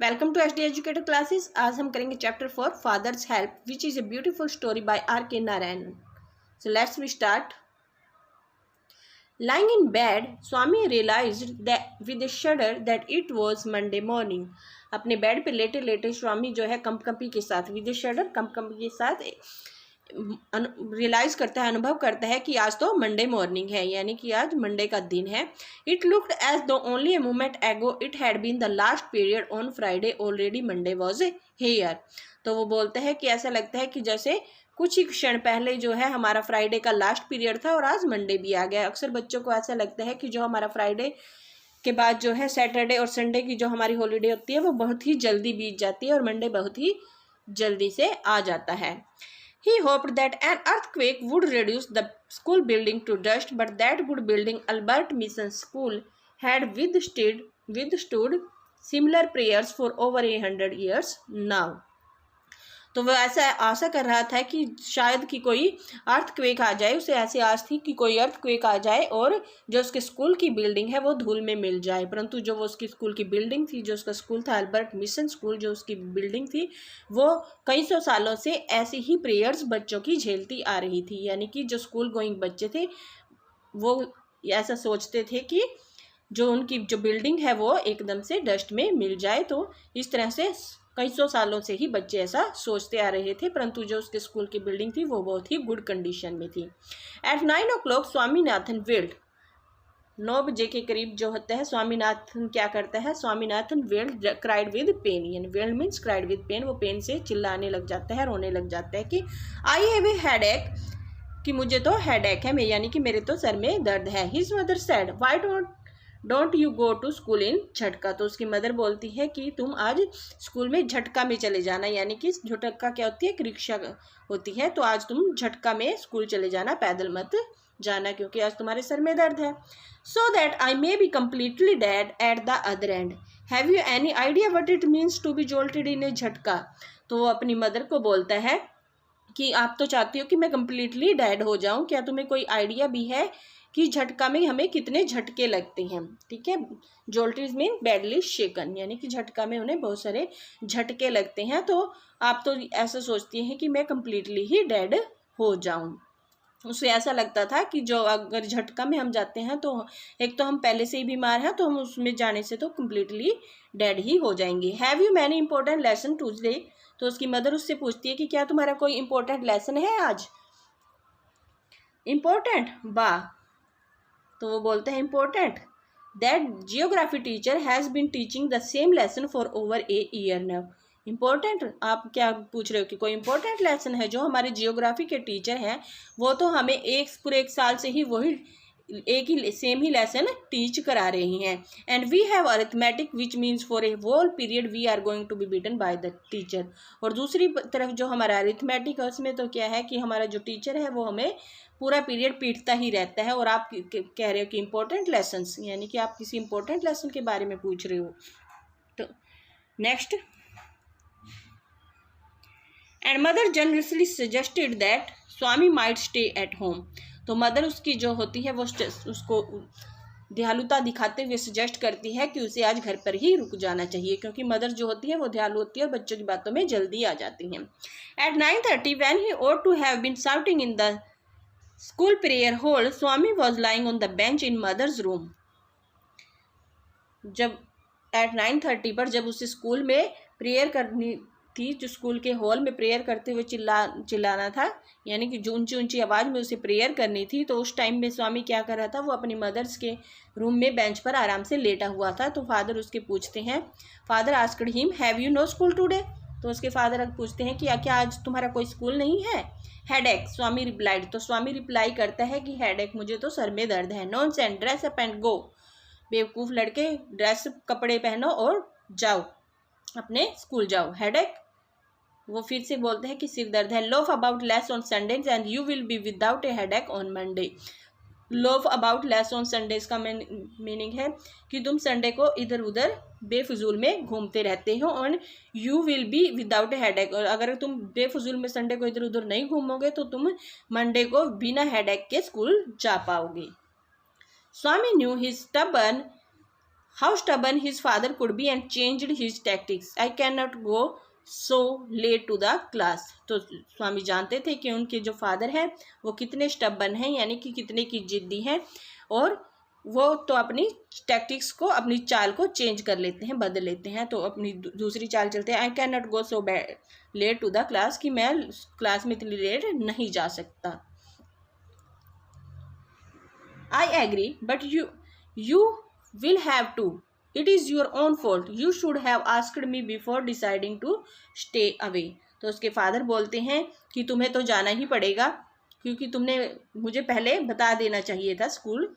Welcome to HD educator classes. आज हम करेंगे chapter 4 father's help which is a beautiful story by R K Narayan. So let's we start. Lying in bed, Swami realized that with a shudder that it was Monday morning. अपने bed पे लेटे लेटे स्वामी जो है कंपकंपी के साथ विद ए शडर कंपकंपी के साथ रियलाइज करता है, अनुभव करता है कि आज तो मंडे मॉर्निंग है, यानी कि आज मंडे का दिन है। It looked as though only a moment ago it had been the last period on Friday already Monday was here. तो वो बोलते हैं कि ऐसा लगता है कि जैसे कुछ ही क्षण पहले जो है हमारा फ्राइडे का लास्ट पीरियड था और आज मंडे भी आ गया। अक्सर बच्चों को ऐसा लगता है कि जो हमारा फ्राइडे के बाद जो है सैटरडे और संडे की जो हमारी हॉलीडे होती है वो बहुत ही जल्दी बीत जाती है और मंडे बहुत ही जल्दी से आ जाता है। He hoped that an earthquake would reduce the school building to dust, but that good building, Albert Mission School, had withstood similar prayers for over 100 years now. तो वह ऐसा आशा कर रहा था कि शायद कि कोई अर्थक्वेक आ जाए, उसे ऐसी आस थी कि कोई अर्थक्वेक आ जाए और जो उसके स्कूल की बिल्डिंग है वो धूल में मिल जाए। परंतु जो वो उसकी स्कूल की बिल्डिंग थी, जो उसका स्कूल था अल्बर्ट मिशन स्कूल, जो उसकी बिल्डिंग थी वो कई सौ सालों से ऐसी ही प्रेयर्स बच्चों की झेलती आ रही थी। यानी कि जो स्कूल गोइंग बच्चे थे वो ऐसा सोचते थे कि जो उनकी जो बिल्डिंग है वो एकदम से डस्ट में मिल जाए। तो इस तरह से कई सौ सालों से ही बच्चे ऐसा सोचते आ रहे थे, परंतु जो उसके स्कूल की बिल्डिंग थी वो बहुत ही गुड कंडीशन में थी। एट 9 o'clock स्वामीनाथन वेल्ड, 9 बजे के करीब जो होता है स्वामीनाथन क्या करता है, Swaminathan wailed cried with pain, यानी wailed means cried with pain, वो पेन से चिल्लाने लग जाता है, रोने लग जाता है कि आई हैव ए हेडेक, कि मुझे तो हेडेक है, यानी कि मेरे तो सर में दर्द है। His mother said why don't you go to school in jutka, तो उसकी मदर बोलती है कि तुम आज स्कूल में झटका में चले जाना, यानी कि झटका क्या होती है, एक रिक्शा होती है, तो आज तुम झटका में स्कूल चले जाना, पैदल मत जाना क्योंकि आज तुम्हारे सर में दर्द है। So that I may be completely dead at the other end, have you any idea what it means to be jolted in a jhatka. तो वो अपनी मदर को बोलता है कि आप तो चाहती हो कि मैं कम्प्लीटली डेड हो जाऊं, क्या तुम्हें कोई आइडिया भी है कि झटका में हमें कितने झटके लगते हैं। ठीक है, जोल्टेड मीन बैडली शेकन, यानी कि झटका में उन्हें बहुत सारे झटके लगते हैं। तो आप तो ऐसा सोचती हैं कि मैं कम्प्लीटली ही डेड हो जाऊं। उसे ऐसा लगता था कि जो अगर झटका में हम जाते हैं तो एक तो हम पहले से ही बीमार हैं, तो हम उसमें जाने से तो कम्प्लीटली डेड ही हो जाएंगे। Have you many important lesson today, तो उसकी मदर उससे पूछती है कि क्या तुम्हारा कोई इंपॉर्टेंट लेसन है आज। इम्पोर्टेंट बा, तो वो बोलते हैं important, that geography teacher has been teaching the same lesson for over a year now. Important, आप क्या पूछ रहे हो कि कोई इम्पोर्टेंट लेसन है, जो हमारे जियोग्राफी के टीचर हैं वो तो हमें पूरे एक साल से ही वही एक ही सेम ही लेसन टीच करा रही हैं। And we have arithmetic which means for a whole period we are going to be beaten by the teacher. और दूसरी तरफ जो हमारा अरिथमेटिक है उसमें तो क्या है कि हमारा जो टीचर है वो हमें पूरा पीरियड पीटता ही रहता है। और आप कह रहे हो कि इंपॉर्टेंट लेसन्स, यानी कि आप किसी इंपॉर्टेंट लेसन के बारे में पूछ रहे हो। तो next, and mother generously suggested that Swami might stay at home. तो मदर उसकी जो होती है वो उसको दयालुता दिखाते हुए सजेस्ट करती है कि उसे आज घर पर ही रुक जाना चाहिए, क्योंकि मदर जो होती है वो दयालु होती है और बच्चों की बातों में जल्दी आ जाती हैं। At 9:30 when he ought to have been shouting in the school prayer hall, Swami was lying on the bench in mother's room. जब एट 9:30 पर जब उसे स्कूल में प्रेयर करनी थी, जो स्कूल के हॉल में प्रेयर करते हुए चिल्लाना था, यानी कि जो ऊंची ऊंची आवाज़ में उसे प्रेयर करनी थी, तो उस टाइम में स्वामी क्या कर रहा था, वो अपनी मदर्स के रूम में बेंच पर आराम से लेटा हुआ था। तो फादर उसके पूछते हैं, father asked him have you know school today, तो उसके फादर पूछते हैं कि क्या आज तुम्हारा कोई स्कूल नहीं है। हेडेक, स्वामी रिप्लाइड, तो स्वामी रिप्लाई करता है कि हेडेक, मुझे तो सर में दर्द है। Nonsense, dress up and go, बेवकूफ़ लड़के, ड्रेस कपड़े पहनो और जाओ, अपने स्कूल जाओ। हेडेक, वो फिर से बोलते हैं कि सिर दर्द है। Loaf about less on Sundays and you will be without A headache on Monday. Loaf about less on Sundays का मीनिंग है कि तुम संडे को इधर उधर बेफजूल में घूमते रहते हो, और you will be without A headache, और अगर तुम बेफजूल में संडे को इधर उधर नहीं घूमोगे तो तुम मंडे को बिना हेडेक के स्कूल जा पाओगे। Swami knew his stubborn how stubborn his father could be and changed his tactics, I can not go so late to the class. तो स्वामी जानते थे कि उनके जो फादर हैं वो कितने स्टबर्न हैं, यानी कि कितने की जिद्दी हैं, और वो तो अपनी टैक्टिक्स को, अपनी चाल को चेंज कर लेते हैं, बदल लेते हैं, तो अपनी दूसरी चाल चलते हैं। I can not go so late to the class, कि मैं क्लास में इतनी लेट नहीं जा सकता। I agree but you will have to, it is your own fault, you should have asked me before deciding to stay away. तो उसके father बोलते हैं कि तुम्हें तो जाना ही पड़ेगा, क्योंकि तुमने मुझे पहले बता देना चाहिए था, स्कूल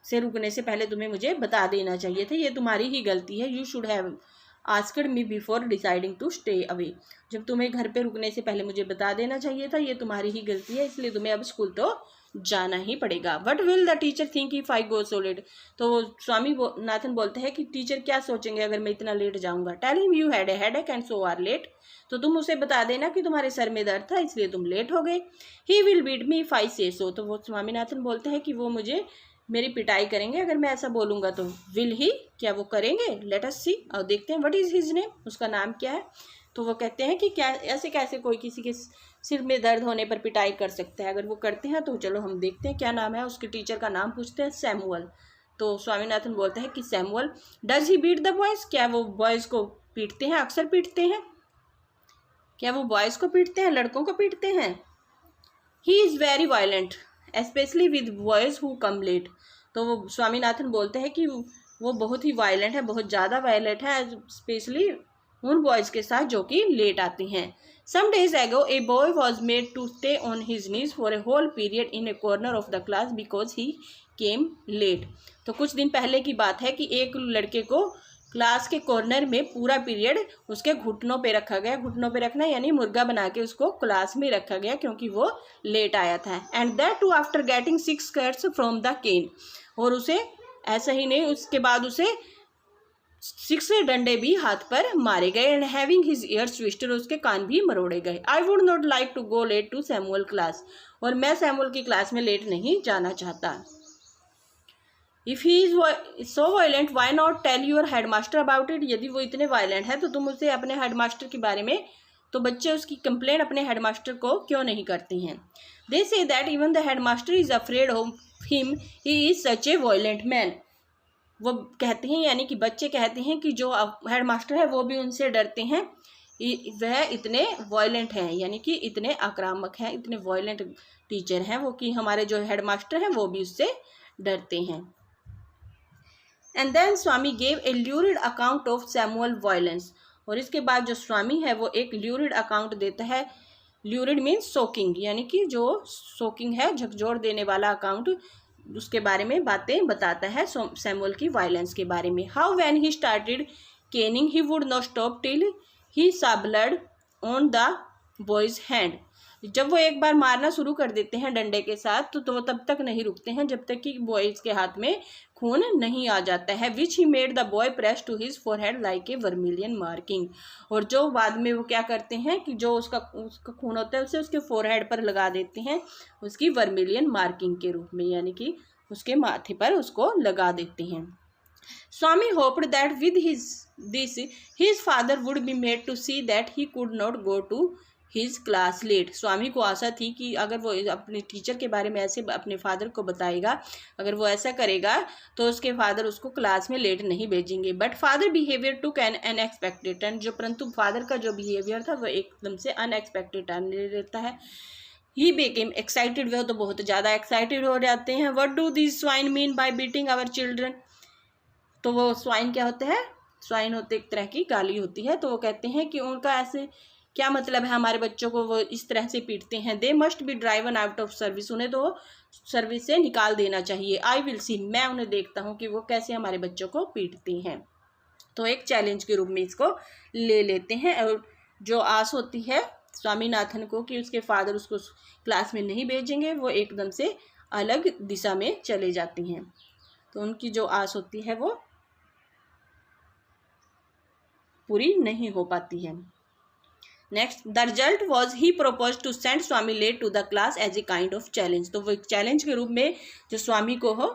से रुकने से पहले तुम्हें मुझे बता देना चाहिए था, ये तुम्हारी ही गलती है। You should have asked me before deciding to stay away, जब तुम्हें घर पे रुकने से पहले मुझे बता देना चाहिए था, ये तुम्हारी ही गलती है, इसलिए तुम्हें अब स्कूल तो जाना ही पड़ेगा। What will the teacher think if I go so late. तो स्वामी नाथन बोलते हैं कि टीचर क्या सोचेंगे अगर मैं इतना लेट जाऊंगा। Tell him you had a headache and so are late, तो तुम उसे बता देना कि तुम्हारे सर में दर्द था इसलिए तुम लेट हो गए। He will beat me if I say so, तो वो स्वामीनाथन बोलते हैं कि वो मुझे मेरी पिटाई करेंगे अगर मैं ऐसा बोलूँगा तो। विल ही, क्या वो करेंगे? लेट अस सी, और देखते हैं। व्हाट इज़ हिज नेम, उसका नाम क्या है? तो वो कहते हैं कि क्या ऐसे कैसे कोई किसी के सिर में दर्द होने पर पिटाई कर सकता है, अगर वो करते हैं तो चलो हम देखते हैं क्या नाम है। उसके टीचर का नाम पूछते हैं, सैमुअल। तो स्वामीनाथन बोलते हैं कि Samuel, does he beat the boys, क्या वो बॉयज़ को पीटते हैं, अक्सर पीटते हैं? क्या वो बॉयज़ को पीटते हैं, लड़कों को पीटते हैं? He is very violent especially with boys who come late. तो वो स्वामीनाथन बोलते हैं कि वो बहुत ही वायलेंट है, बहुत ज़्यादा वायलेंट है, स्पेशली उन बॉयज़ के साथ जो कि लेट आते हैं। Some days ago a boy was made to stay on his knees for a whole period in a corner of the class because he came late. तो कुछ दिन पहले की बात है कि एक लड़के को क्लास के कॉर्नर में पूरा पीरियड उसके घुटनों पे रखा गया। घुटनों पे रखना यानी मुर्गा बना के उसको क्लास में रखा गया क्योंकि वो लेट आया था। And that too after getting 6 cuts from the cane, और उसे ऐसा ही नहीं, उसके बाद उसे 6 डंडे भी हाथ पर मारे गए। And having his ears twisted, उसके कान भी मरोड़े गए। I would not like to go late to Samuel class, और मैं सैमुअल की क्लास में लेट नहीं जाना चाहता। If he is so violent why not tell your head master about it, यदि वो इतने वायलेंट है तो तुम उसे अपने हेड मास्टर के बारे में, तो बच्चे उसकी कंप्लेंट अपने हेड मास्टर को क्यों नहीं करते हैं। They say that even the head master is afraid of him, he is such a violent man. वो कहते हैं, यानी कि बच्चे कहते हैं कि जो हेड मास्टर है वो भी उनसे डरते हैं, वह इतने वायलेंट हैं, यानी कि इतने आक्रामक हैं, इतने वायलेंट टीचर हैं वो, कि हमारे जो हेड मास्टर हैं वो भी उससे डरते हैं। And then Swami gave a lurid account of Samuel violence, और इसके बाद जो स्वामी है वो एक ल्यूरिड अकाउंट देता है। ल्यूरिड मीन्स सोकिंग, यानी कि जो सोकिंग है, झकझोर देने वाला अकाउंट, उसके बारे में बातें बताता है सैमुअल की वायलेंस के बारे में। How when he started caning he would not stop till he saw blood on the boy's hand. जब वो एक बार मारना शुरू कर देते हैं डंडे के साथ तो वो तब तक नहीं रुकते हैं जब तक कि बॉयज़ के हाथ में खून नहीं आ जाता है। Which he made the boy press to his forehead like a vermilion marking, और जो बाद में वो क्या करते हैं कि जो उसका खून होता है उसे उसके फोरहेड पर लगा देते हैं, उसकी वर्मिलियन मार्किंग के रूप में, यानी कि उसके माथे पर उसको लगा देते हैं। Swami hoped that with his father would be made to see that he could not go to his class late. Swami को आशा थी कि अगर वो अपने टीचर के बारे में ऐसे अपने फादर को बताएगा, अगर वो ऐसा करेगा तो उसके फादर उसको क्लास में लेट नहीं भेजेंगे। But father behaviour took an unexpected turn, जो परंतु फादर का जो बिहेवियर था वो एकदम से अनएक्सपेक्टेड टर्न ले लेता है। ही बेकेम एक्साइटेड, वह तो बहुत ज़्यादा एक्साइटेड हो जाते हैं। What do this swine mean by beating our children, तो वो स्वाइन क्या होते हैं, स्वाइन होते एक तरह की गाली होती है। तो वो कहते हैं कि उनका ऐसे क्या मतलब है, हमारे बच्चों को वो इस तरह से पीटते हैं। They must be driven out of service, उन्हें तो सर्विस से निकाल देना चाहिए। आई विल सी, मैं उन्हें देखता हूँ कि वो कैसे हमारे बच्चों को पीटते हैं। तो एक चैलेंज के रूप में इसको ले लेते हैं। और जो आस होती है स्वामीनाथन को कि उसके फादर उसको क्लास में नहीं भेजेंगे, वो एकदम से अलग दिशा में चले जाती हैं। तो उनकी जो आस होती है वो पूरी नहीं हो पाती है। Next, the result was he propose to send Swami late to the class as a kind of challenge. तो वो एक चैलेंज के रूप में जो स्वामी को हो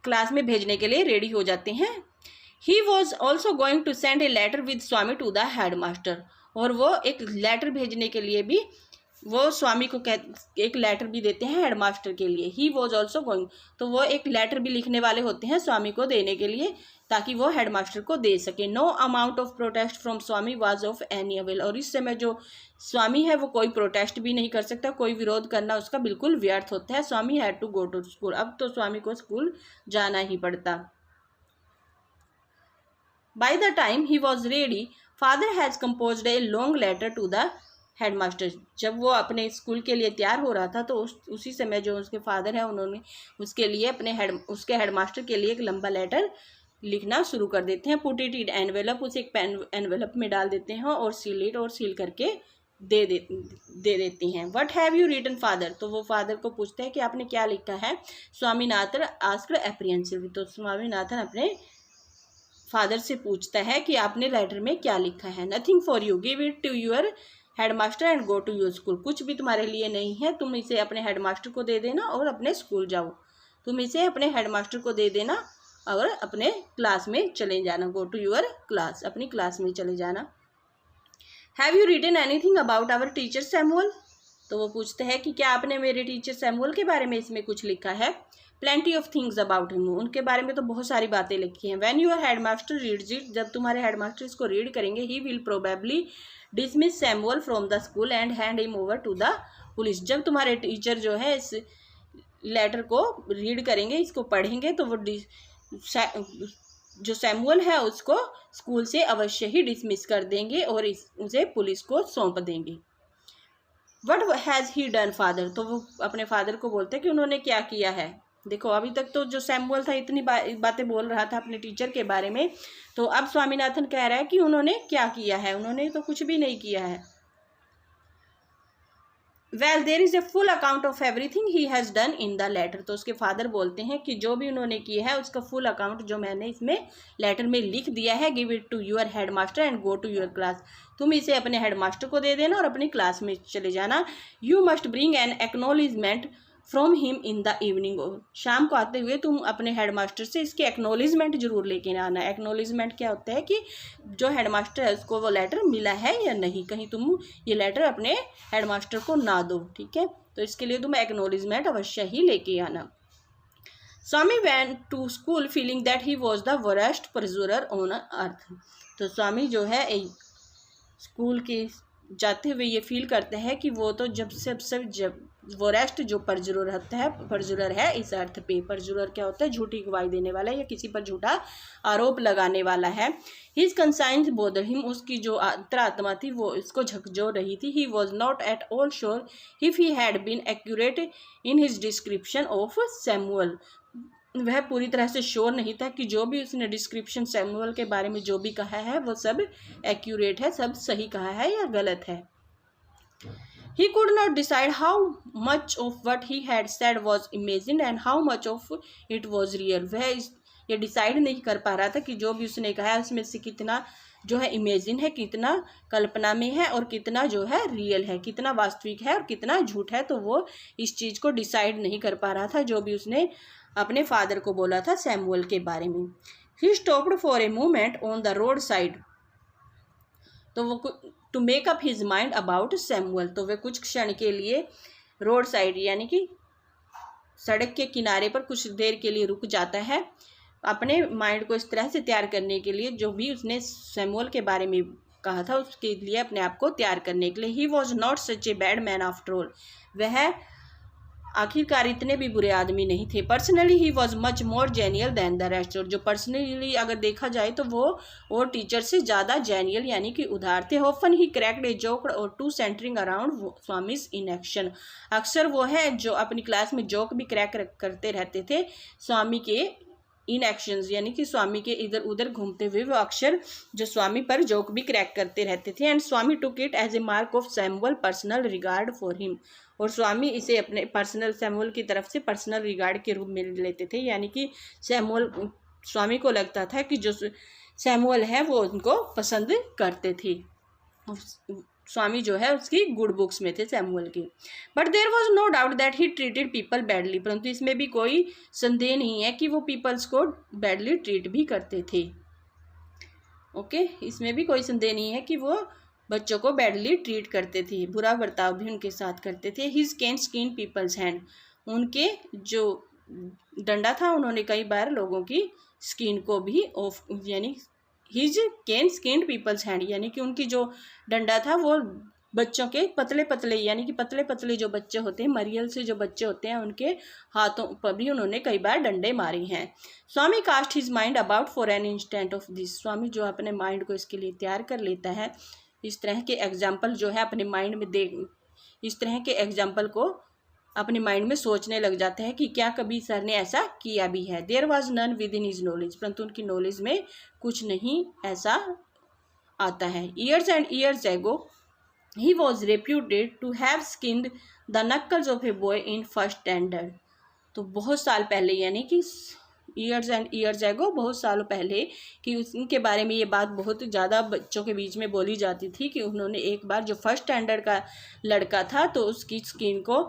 क्लास में भेजने के लिए रेडी हो जाते हैं। He was also going to send a letter with Swami to the head master, और वो एक लेटर भेजने के लिए भी वो स्वामी को एक लेटर भी देते हैं हेड मास्टर के लिए। ही वॉज ऑल्सो गोइंग, तो वो एक लेटर भी लिखने वाले होते हैं स्वामी को देने के लिए, ताकि वो हेड मास्टर को दे सके। No amount of protest from Swami was of any avail, और इस समय जो स्वामी है वो कोई प्रोटेस्ट भी नहीं कर सकता, कोई विरोध करना उसका बिल्कुल व्यर्थ होता है। Swami had to go to school, अब तो स्वामी को स्कूल जाना ही पड़ता। By the time he was ready, father has composed a long letter to the headmaster. जब वो अपने स्कूल के लिए तैयार हो रहा था तो उसी समय जो उसके फादर है उन्होंने उसके लिए उसके हेडमास्टर के लिए एक लंबा लेटर लिखना शुरू कर देते हैं। पुट इट इन एनवेलप, उसे एक एनवेलप में डाल देते हैं और सील इट, और सील करके दे देती हैं। What have you written father, तो वो फादर को पूछते हैं कि आपने क्या लिखा है। स्वामीनाथन आस्क्ड एप्रीहेंसिवली, तो स्वामीनाथन अपने फादर से पूछता है कि आपने लेटर में क्या लिखा है। Nothing for you, give it to your headmaster and go to your school, कुछ भी तुम्हारे लिए नहीं है, तुम इसे अपने हेडमास्टर को दे देना और अपने स्कूल जाओ। तुम इसे अपने हेडमास्टर को दे देना और अपने क्लास में चले जाना। गो टू योर क्लास, अपनी क्लास में चले जाना। Have you written anything about our teacher Samuel, तो वो पूछते हैं कि क्या आपने मेरे टीचर सैमुअल के बारे में इसमें कुछ लिखा है। Plenty of things about him, उनके बारे में तो बहुत सारी बातें लिखी हैं। When your headmaster reads it, जब तुम्हारे हेडमास्टर इसको रीड करेंगे, he will probably dismiss Samuel from the school and hand him over to the police. जब तुम्हारे टीचर जो है इस लेटर को रीड करेंगे, इसको पढ़ेंगे, तो वो जो सैमुअल है उसको स्कूल से अवश्य ही डिसमिस कर देंगे और उसे पुलिस को सौंप देंगे। What has he done father, तो वो अपने फादर को बोलते हैं कि उन्होंने क्या किया है। देखो अभी तक तो जो सैमुअल था इतनी बातें बोल रहा था अपने टीचर के बारे में, तो अब स्वामीनाथन कह रहा है कि उन्होंने क्या किया है। उन्होंने तो कुछ भी नहीं किया है। Well there is a full account of everything he has done in the letter, तो उसके फादर बोलते हैं कि जो भी उन्होंने किया है उसका फुल अकाउंट जो मैंने इसमें लेटर में लिख दिया है। Give it to your head master and go to your class, तुम इसे अपने हेड मास्टर को दे देना और अपनी क्लास में चले जाना। You must bring an acknowledgement from him in the evening, शाम को आते हुए तुम अपने हेडमास्टर से इसके एक्नॉलेजमेंट जरूर लेके आना। एक्नॉलेजमेंट क्या होता है कि जो हेडमास्टर है उसको वो लेटर मिला है या नहीं, कहीं तुम ये लेटर अपने हेडमास्टर को ना दो, ठीक है। तो इसके लिए तुम एक्नॉलेजमेंट अवश्य ही लेके आना। Swami went to school feeling that he was the worst perjurer on earth, तो स्वामी जो है स्कूल के जाते हुए ये फील करते हैं कि वो तो जब वरेस्ट जो परजुरर है इस अर्थ पे। परजुरर क्या होता है, झूठी गवाही देने वाला या किसी पर झूठा आरोप लगाने वाला है। हिज कंसाइंस बोदर हिम, उसकी जो अंतरात्मा थी वो इसको झकझोर रही थी। He was not at all sure if he had been accurate in his description of Samuel, वह पूरी तरह से श्योर नहीं था कि जो भी उसने डिस्क्रिप्शन सैमुअल के बारे में जो भी कहा है वो सब एक्यूरेट है, सब सही कहा है या गलत है। He could not decide how much of what he had said was imagined and how much of it was real. वह ये डिसाइड नहीं कर पा रहा था कि जो भी उसने कहा है उसमें से कितना जो है इमेजिन है, कितना कल्पना में है और कितना जो है रियल है, कितना वास्तविक है और कितना झूठ है। तो वो इस चीज़ को डिसाइड नहीं कर पा रहा था जो भी उसने अपने फादर को बोला था सैमुअल के बारे में। He stopped for a moment on the road side, तो वो to make up his mind about Samuel, तो वह कुछ क्षण के लिए रोड साइड यानी कि सड़क के किनारे पर कुछ देर के लिए रुक जाता है, अपने माइंड को इस तरह से तैयार करने के लिए जो भी उसने सैमुअल के बारे में कहा था उसके लिए अपने आप को तैयार करने के लिए। He was not such a bad man after all, वह आखिरकार इतने भी बुरे आदमी नहीं थे। Personally he was much more genial than the rest, और जो पर्सनली अगर देखा जाए तो वो और टीचर से ज़्यादा जेनियल यानी कि उदार थे। Often he cracked a joke और two centering around Swami's in action, अक्सर वो है जो अपनी क्लास में जोक भी क्रैक करते रहते थे स्वामी के इन एक्शंस यानी कि स्वामी के इधर उधर घूमते हुए वो अक्सर जो स्वामी पर जोक भी क्रैक करते रहते थे। And Swami took it as a mark of Samuel personal regard for him, और स्वामी इसे अपने पर्सनल सैमुअल की तरफ से पर्सनल रिगार्ड के रूप में लेते थे, यानी कि स्वामी को लगता था कि जो सैमुअल है वो उनको पसंद करते थे। स्वामी जो है उसकी गुड बुक्स में थे सैमुअल की। But there was no doubt that he treated people badly, परंतु इसमें भी कोई संदेह नहीं है कि वो पीपल्स को बैडली ट्रीट भी करते थे। ओके, इसमें भी कोई संदेह नहीं है कि वो बच्चों को बैडली ट्रीट करते थे, बुरा बर्ताव भी उनके साथ करते थे। His cane skin people's hand, उनके जो डंडा था उन्होंने कई बार लोगों की स्किन को भी ऑफ, यानी his cane skin people's hand, यानी कि उनकी जो डंडा था वो बच्चों के पतले पतले, यानी कि पतले पतले जो बच्चे होते हैं, मरियल से जो बच्चे होते हैं, उनके हाथों पर भी उन्होंने कई बार डंडे मारे हैं। Swami cast his mind about for an instant of this, Swami जो अपने माइंड को इसके लिए तैयार कर लेता है, इस तरह के एग्जाम्पल जो है अपने माइंड में इस तरह के एग्जाम्पल को अपने माइंड में सोचने लग जाता है कि क्या कभी सर ने ऐसा किया भी है। There was none within his knowledge, परंतु उनकी नॉलेज में कुछ नहीं ऐसा आता है। Years and years ago he was reputed to have skinned the knuckles of a boy in first standard, तो बहुत साल पहले, यानी कि ईयर्स एंड ईयर्स एगो, बहुत सालों पहले, कि उनके बारे में ये बात बहुत ज़्यादा बच्चों के बीच में बोली जाती थी कि उन्होंने एक बार जो फर्स्ट स्टैंडर्ड का लड़का था तो उसकी स्किन को,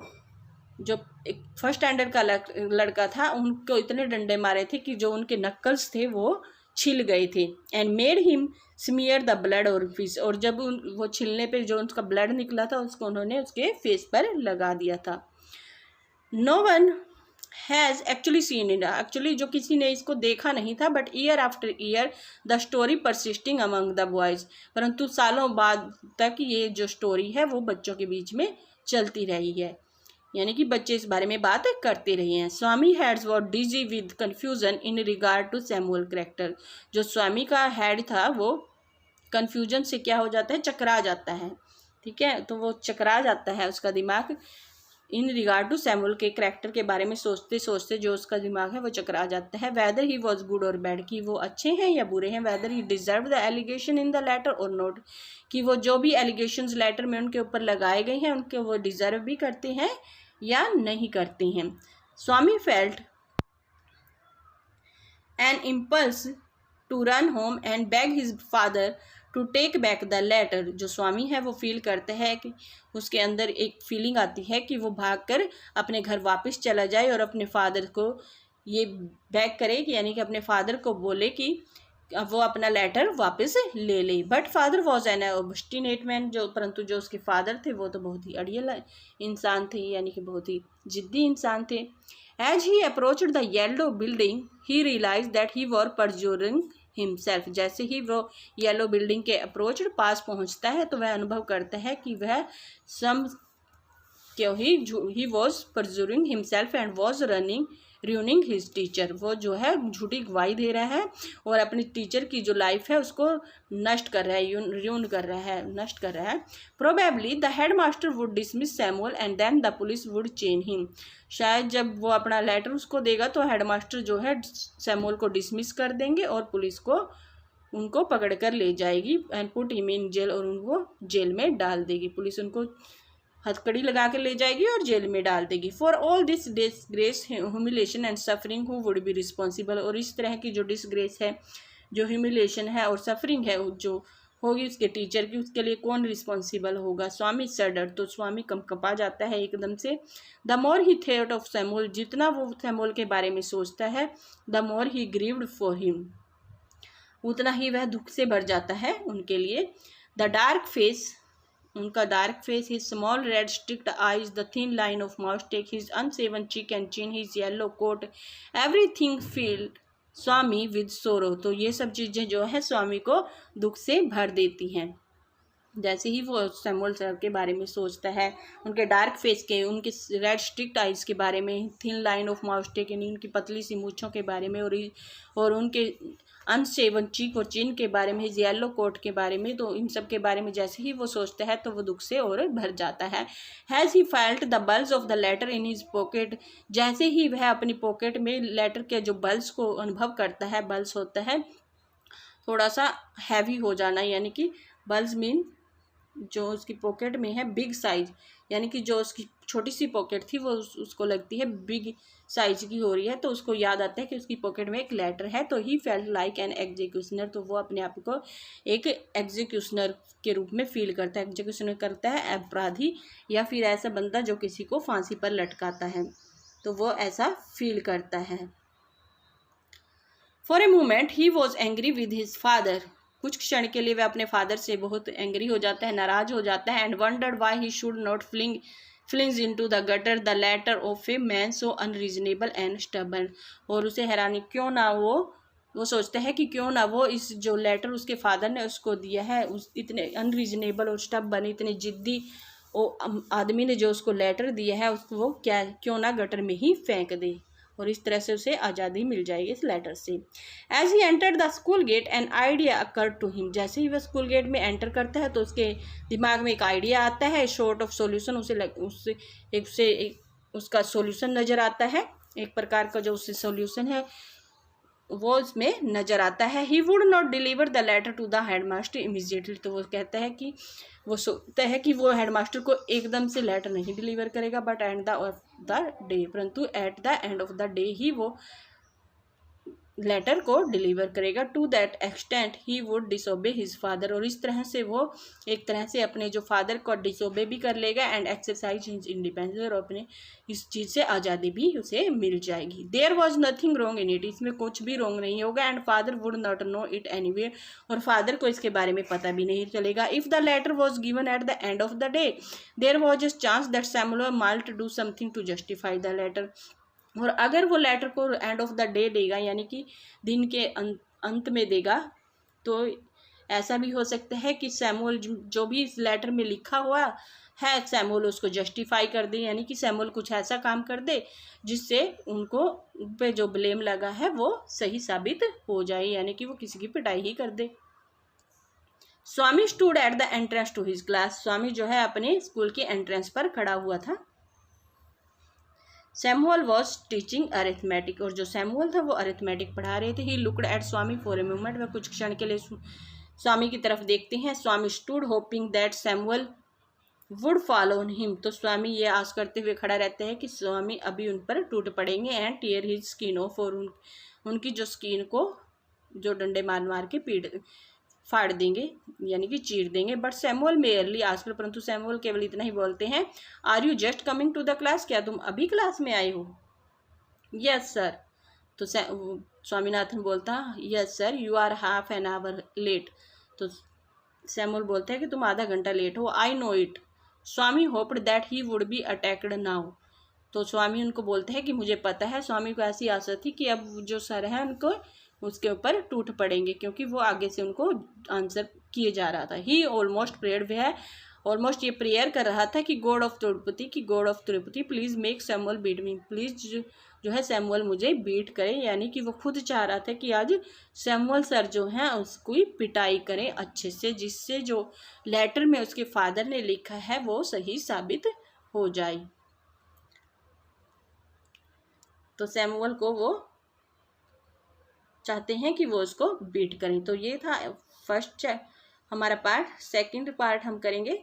जो एक फर्स्ट स्टैंडर्ड का लड़का था, उनको इतने डंडे मारे थे कि जो उनके नक्कल्स थे वो छिल गए थे। And made him smear the blood और फेस, और जब वो छिलने पे जो उसका ब्लड निकला था उसको उन्होंने उसके फेस पर लगा दिया था। No one has actually seen it, actually जो किसी ने इसको देखा नहीं था, but year after year the story persisting among the boys, परंतु सालों बाद तक ये जो स्टोरी है वो बच्चों के बीच में चलती रही है, यानी कि बच्चे इस बारे में बात करते रहे हैं। Swami heads what dizzy with confusion in regard to Samuel character, जो स्वामी का हेड था वो कन्फ्यूजन से क्या हो जाता है, चकरा जाता है, ठीक है, तो वो चकरा जाता है उसका दिमाग इन रिगार्ड टू सैमुअल के कैरेक्टर के बारे में सोचते सोचते जो उसका दिमाग है वो चकरा जाता है। वेदर ही वॉज गुड और बैड, कि वो अच्छे हैं या बुरे हैं। Whether he deserve the allegation in the letter और नॉट, कि वो जो भी एलिगेशंस लेटर में उनके ऊपर लगाए गए हैं उनके वो डिजर्व भी करते हैं या नहीं करते हैं। Swami felt an impulse to run home and beg his father to take back the letter, जो स्वामी है वो फील करते हैं कि उसके अंदर एक फीलिंग आती है कि वो भागकर अपने घर वापस चला जाए और अपने फादर को ये बैक करे, कि यानी कि अपने फादर को बोले कि वो अपना लेटर वापस ले ले। But father was an obstinate man, जो परंतु जो उसके फादर थे वो तो बहुत ही अड़ियल इंसान थे, यानी कि बहुत ही जिद्दी इंसान थे। As he approached the yellow building he realise that he was perjuring himself, जैसे ही वो येलो बिल्डिंग के अप्रोच पास पहुंचता है तो वह अनुभव करता है कि वह he was perjuring himself and was ruining his teacher, वो जो है झूठी गवाही दे रहा है और अपनी टीचर की जो लाइफ है उसको नष्ट कर रहा है, र्यून कर रहा है, नष्ट कर रहा है। Probably the head master would dismiss Samuel and then the police would chain him, शायद जब वो अपना लेटर उसको देगा तो हेड मास्टर जो है सैमुअल को डिसमिस कर देंगे और पुलिस को उनको पकड़ कर ले जाएगी and put him in jail, और उनको जेल में डाल देगी, पुलिस उनको हथकड़ी लगा के ले जाएगी और जेल में डाल देगी। For all this disgrace humiliation and suffering who would be responsible, और इस तरह की जो डिसग्रेस है, जो ह्यूमिलेशन है और सफरिंग है जो होगी उसके टीचर की, उसके लिए कौन रिस्पॉन्सिबल होगा। स्वामी सडर, तो स्वामी कंपा जाता है एकदम से। The more he thought of Samuel, जितना वो सैमुअल के बारे में सोचता है, the more he grieved for him, उतना ही वह दुख से भर जाता है उनके लिए। द डार्क फेस, उनका dark face, his small red strict eyes, the thin line of moustache, his unshaven cheek and chin, his yellow coat, everything filled Swami with sorrow, तो ये सब चीज़ें जो है स्वामी को दुख से भर देती हैं। जैसे ही वो सैमुअल सर के बारे में सोचता है, उनके डार्क फेस के, उनके रेड स्ट्रिक्ट आइज़ के बारे में, थिन लाइन ऑफ माउस्टेक यानी उनकी पतली सी मूँछों के बारे में, और उनके अनसेवन चीक और चिन के बारे में, येलो कोट के बारे में, तो इन सब के बारे में जैसे ही वो सोचता है तो वो दुख से और भर जाता है। Has he felt the bulk of the letter in his pocket, जैसे ही वह अपनी पॉकेट में लेटर के जो बल्स को अनुभव करता है, बल्स होता है थोड़ा सा हैवी हो जाना, यानी कि बल्स मीन जो उसकी पॉकेट में है बिग साइज, यानी कि जो उसकी छोटी सी पॉकेट थी वो उसको लगती है बिग साइज की हो रही है, तो उसको याद आता है कि उसकी पॉकेट में एक लेटर है। तो he felt like an executioner, तो वो अपने आप को एक एग्जीक्यूशनर के रूप में फील करता है। एग्जीक्यूशनर करता है अपराधी या फिर ऐसा बंदा जो किसी को फांसी पर लटकाता है, तो वो ऐसा फील करता है। For a moment he was angry with his father, कुछ क्षण के लिए वह अपने फादर से बहुत एंग्री हो जाता है, नाराज हो जाता है। And wondered why he should not flings into the gutter the letter of a man so unreasonable and stubborn, और उसे हैरानी क्यों ना वो सोचते हैं कि क्यों ना वो इस जो लेटर उसके फादर ने उसको दिया है, उस इतने अनरीजनेबल और स्टबर्न इतने जिद्दी वो आदमी ने जो उसको लेटर दिया है उसको वो क्यों ना गटर में ही फेंक दे, और इस तरह से उसे आज़ादी मिल जाएगी इस लेटर से। As he entered the school gate an idea occurred to him, जैसे ही वह स्कूल गेट में एंटर करता है तो उसके दिमाग में एक आइडिया आता है, शॉर्ट ऑफ सॉल्यूशन, उसे उसका सॉल्यूशन नज़र आता है, एक प्रकार का जो उससे सॉल्यूशन है वो उसमें नज़र आता है। He would not deliver the letter to the headmaster immediately, तो वो कहता है कि वो सोचता है कि वो हेडमास्टर को एकदम से लेटर नहीं डिलीवर करेगा, but at the of the day, परंतु at the end of the day ही वो लेटर को डिलीवर करेगा। To that extent he would disobey his father, और इस तरह से वो एक तरह से अपने जो फादर को डिसोबे भी कर लेगा एंड एक्सरसाइज हिज इंडिपेंडेंस, और अपने इस चीज़ से आज़ादी भी उसे मिल जाएगी। There was nothing wrong in it, इसमें कुछ भी रॉन्ग नहीं होगा। And father would not know it anyway, और फादर को इसके बारे में पता भी नहीं चलेगा। If the letter was given at the end of the day there was a chance that Samuel might do something to justify the letter, और अगर वो लेटर को एंड ऑफ द डे देगा यानी कि दिन के अंत में देगा, तो ऐसा भी हो सकता है कि सैमुअल जो भी इस लेटर में लिखा हुआ है सैमुअल उसको जस्टिफाई कर दे, यानी कि सैमुअल कुछ ऐसा काम कर दे जिससे उनको पे जो ब्लेम लगा है वो सही साबित हो जाए, यानी कि वो किसी की पिटाई ही कर दे। Swami stood at the entrance to his class, Swami जो है अपने स्कूल के एंट्रेंस पर खड़ा हुआ था। सैमुअल वॉज टीचिंग अरिथमेटिक, और जो सैमुअल था वो अरिथमेटिक पढ़ा रहे थे। He looked at Swami for a moment, वह कुछ क्षण के लिए स्वामी की तरफ देखते हैं। Swami stood hoping that Samuel would follow on him, तो स्वामी ये आस करते हुए खड़ा रहते हैं कि स्वामी अभी उन पर टूट पड़ेंगे and tear his skin off, और उनकी जो स्किन को जो डंडे मार मार के फाड़ देंगे यानी कि चीर देंगे। बट सैमुअल मेयरली आस्क्ड, परंतु सैमुअल केवल इतना ही बोलते हैं, are you just coming to the class, क्या तुम अभी क्लास में आए हो? यस सर, तो स्वामीनाथन बोलता yes sir, you are half an hour late, तो सैमुअल बोलते हैं कि तुम आधा घंटा लेट हो। I know it, Swami hoped that he would be attacked now, तो स्वामी उनको बोलते हैं कि मुझे पता है, स्वामी को ऐसी आशा थी कि अब जो सर है उनको उसके ऊपर टूट पड़ेंगे, क्योंकि वो आगे से उनको आंसर किए जा रहा था। ही ऑलमोस्ट प्रेयर्ड, वह ऑलमोस्ट ये प्रेयर कर रहा था कि God of Tirupati please make Samuel beat me, please जो है सैमुअल मुझे बीट करे, यानी कि वो खुद चाह रहा था कि आज सैमुअल सर जो हैं उसको पिटाई करें अच्छे से, जिससे जो लेटर में उसके फादर ने लिखा है वो सही साबित हो जाए। तो सैमुअल को वो चाहते हैं कि वो उसको बीट करें। तो ये था फर्स्ट हमारा पार्ट। सेकंड पार्ट हम करेंगे